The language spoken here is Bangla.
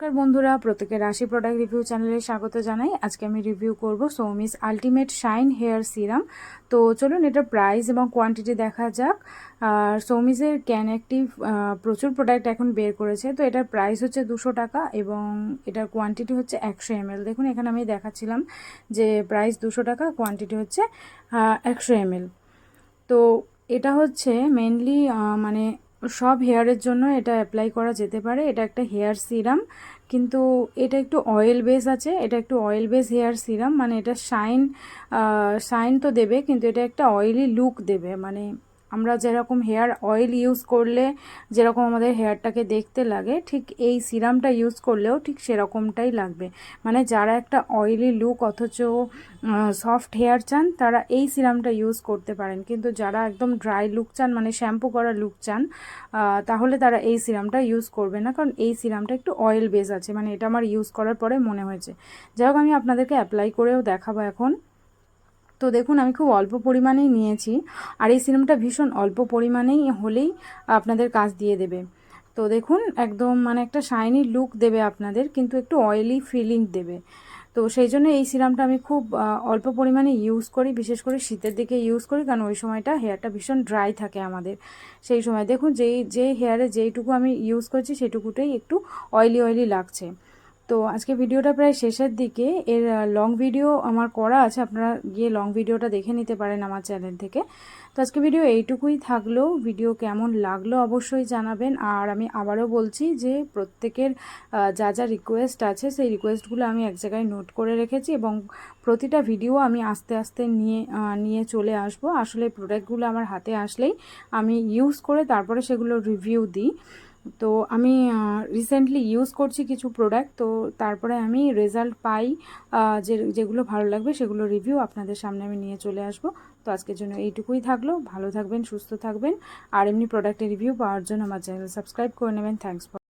নমস্কার বন্ধুরা, প্রত্যেকের রাশি প্রোডাক্ট রিভিউ চ্যানেলে স্বাগত জানাই। আজকে আমি রিভিউ করব Soumi's ultimate shine hair serum. তো চলুন এটার প্রাইস এবং কোয়ান্টিটি দেখা যাক। আর সৌমিসের ক্যান অ্যাক্টিভ প্রচুর প্রোডাক্ট এখন বের করেছে। তো এটার প্রাইস হচ্ছে 200 টাকা এবং এটার কোয়ান্টিটি হচ্ছে 100 ml। দেখুন এখানে আমি দেখাচ্ছিলাম যে প্রাইস 200 টাকা, কোয়ান্টিটি হচ্ছে 100 ml। তো এটা হচ্ছে মেনলি মানে সব হেয়ারের জন্য এটা অ্যাপ্লাই করা যেতে পারে। এটা একটা হেয়ার সিরাম, কিন্তু এটা একটু অয়েল বেস আছে। এটা একটু অয়েল বেস হেয়ার সিরাম, মানে এটা শাইন তো দেবে, কিন্তু এটা একটা অয়েলি লুক দেবে। মানে আমরা যেরকম হেয়ার অয়েল ইউজ করলে যেরকম আমাদের হেয়ারটাকে দেখতে লাগে, ঠিক এই সিরামটা ইউজ করলেও ঠিক সেরকমটাই লাগবে। মানে যারা একটা অয়েলি লুক অথচ সফট হেয়ার চান, তারা এই সিরামটা ইউজ করতে পারেন। কিন্তু যারা একদম ড্রাই লুক চান, মানে শ্যাম্পু করা লুক চান, তাহলে তারা এই সিরামটা ইউজ করবে না, কারণ এই সিরামটা একটু অয়েল বেস আছে। মানে এটা আমার ইউজ করার পরে মনে হয়েছে। যাই হোক, আমি আপনাদেরকে অ্যাপ্লাই করেও দেখাবো এখন। তো দেখুন আমি খুব অল্প পরিমাণেই নিয়েছি, আর এই সিরামটা ভীষণ অল্প পরিমাণেই হলেই আপনাদের কাজ দিয়ে দেবে। তো দেখুন একদম মানে একটা শাইনি লুক দেবে আপনাদের, কিন্তু একটু অয়েলি ফিলিং দেবে। তো সেই জন্য এই সিরামটা আমি খুব অল্প পরিমাণে ইউজ করি, বিশেষ করে শীতের দিকে ইউজ করি, কারণ ওই সময়টা হেয়ারটা ভীষণ ড্রাই থাকে আমাদের। সেই সময় দেখুন যে হেয়ারে যেইটুকু আমি ইউজ করছি সেটুকুটাই একটু অয়েলি লাগছে। তো আজকে ভিডিওটা প্রায় শেষের দিকে। এর লং ভিডিও আমার করা আছে, আপনারা গিয়ে লং ভিডিওটা দেখে নিতে পারেন আমার চ্যানেল থেকে। তো আজকে ভিডিও এইটুকুই থাকলো। ভিডিও কেমন লাগলো অবশ্যই জানাবেন। আর আমি আবারও বলছি যে প্রত্যেকের যা যা রিকোয়েস্ট আছে, সেই রিকোয়েস্টগুলো আমি এক জায়গায় নোট করে রেখেছি, এবং প্রতিটা ভিডিও আমি আস্তে আস্তে নিয়ে চলে আসব। আসলে প্রোডাক্টগুলো আমার হাতে আসলেই আমি ইউজ করে তারপরে সেগুলো রিভিউ দিই। তো আমি রিসেন্টলি ইউজ করছি কিছু প্রোডাক্ট, তো তারপরে আমি রেজাল্ট পাই, যেগুলো ভালো লাগবে সেগুলো রিভিউ আপনাদের সামনে আমি নিয়ে চলে আসব। তো আজকের জন্য এইটুকুই থাকলো। ভালো থাকবেন, সুস্থ থাকবেন, আর এমনি প্রোডাক্টের রিভিউ পাওয়ার জন্য আমার চ্যানেল সাবস্ক্রাইব করে নেবেন। থ্যাঙ্কস।